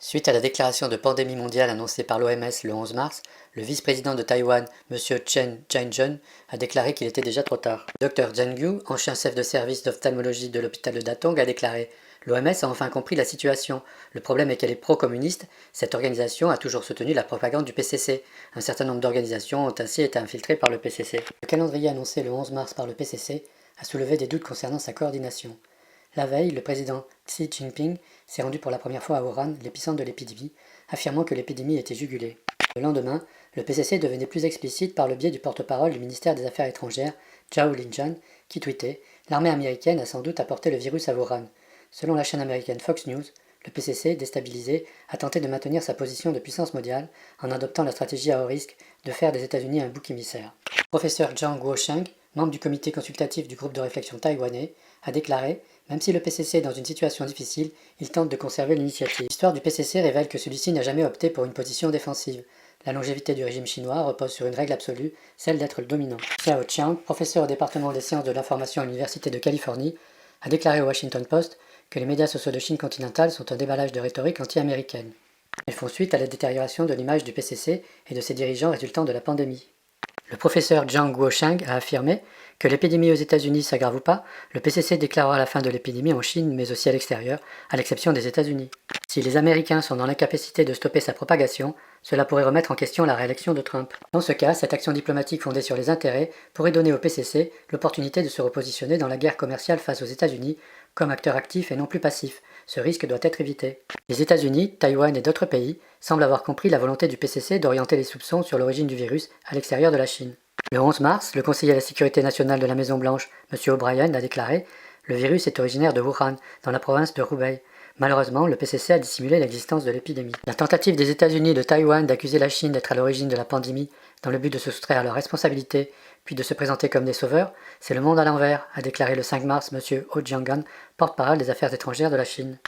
Suite à la déclaration de pandémie mondiale annoncée par l'OMS le 11 mars, le vice-président de Taïwan, M. Chen Jianzhen, a déclaré qu'il était déjà trop tard. Dr Zheng Yu, ancien chef de service d'ophtalmologie de l'hôpital de Datong, a déclaré: l'OMS a enfin compris la situation. Le problème est qu'elle est pro-communiste. Cette organisation a toujours soutenu la propagande du PCC. Un certain nombre d'organisations ont ainsi été infiltrées par le PCC. Le calendrier annoncé le 11 mars par le PCC a soulevé des doutes concernant sa coordination. La veille, le président Xi Jinping s'est rendu pour la première fois à Wuhan, l'épicentre de l'épidémie, affirmant que l'épidémie était jugulée. Le lendemain, le PCC devenait plus explicite par le biais du porte-parole du ministère des Affaires étrangères, Zhao Lijian, qui tweetait: l'armée américaine a sans doute apporté le virus à Wuhan. Selon la chaîne américaine Fox News, le PCC, déstabilisé, a tenté de maintenir sa position de puissance mondiale en adoptant la stratégie à haut risque de faire des États-Unis un bouc émissaire. Le professeur Zhang Guosheng, membre du comité consultatif du groupe de réflexion taïwanais, a déclaré: même si le PCC est dans une situation difficile, il tente de conserver l'initiative. L'histoire du PCC révèle que celui-ci n'a jamais opté pour une position défensive. La longévité du régime chinois repose sur une règle absolue, celle d'être le dominant. Xiao Qiang, professeur au département des sciences de l'information à l'Université de Californie, a déclaré au Washington Post que les médias sociaux de Chine continentale sont un déballage de rhétorique anti-américaine. Ils font suite à la détérioration de l'image du PCC et de ses dirigeants résultant de la pandémie. Le professeur Zhang Guosheng a affirmé que l'épidémie aux États-Unis s'aggrave ou pas, le PCC déclarera la fin de l'épidémie en Chine mais aussi à l'extérieur, à l'exception des États-Unis. Si les Américains sont dans l'incapacité de stopper sa propagation, cela pourrait remettre en question la réélection de Trump. Dans ce cas, cette action diplomatique fondée sur les intérêts pourrait donner au PCC l'opportunité de se repositionner dans la guerre commerciale face aux États-Unis comme acteur actif et non plus passif. Ce risque doit être évité. Les États-Unis, Taïwan et d'autres pays semblent avoir compris la volonté du PCC d'orienter les soupçons sur l'origine du virus à l'extérieur de la Chine. Le 11 mars, le conseiller à la sécurité nationale de la Maison-Blanche, M. O'Brien, a déclaré: le virus est originaire de Wuhan, dans la province de Hubei. Malheureusement, le PCC a dissimulé l'existence de l'épidémie. La tentative des États-Unis et de Taïwan d'accuser la Chine d'être à l'origine de la pandémie dans le but de se soustraire à leurs responsabilités, puis de se présenter comme des sauveurs, c'est le monde à l'envers, a déclaré le 5 mars M. Ho Jiangan, porte-parole des affaires étrangères de la Chine.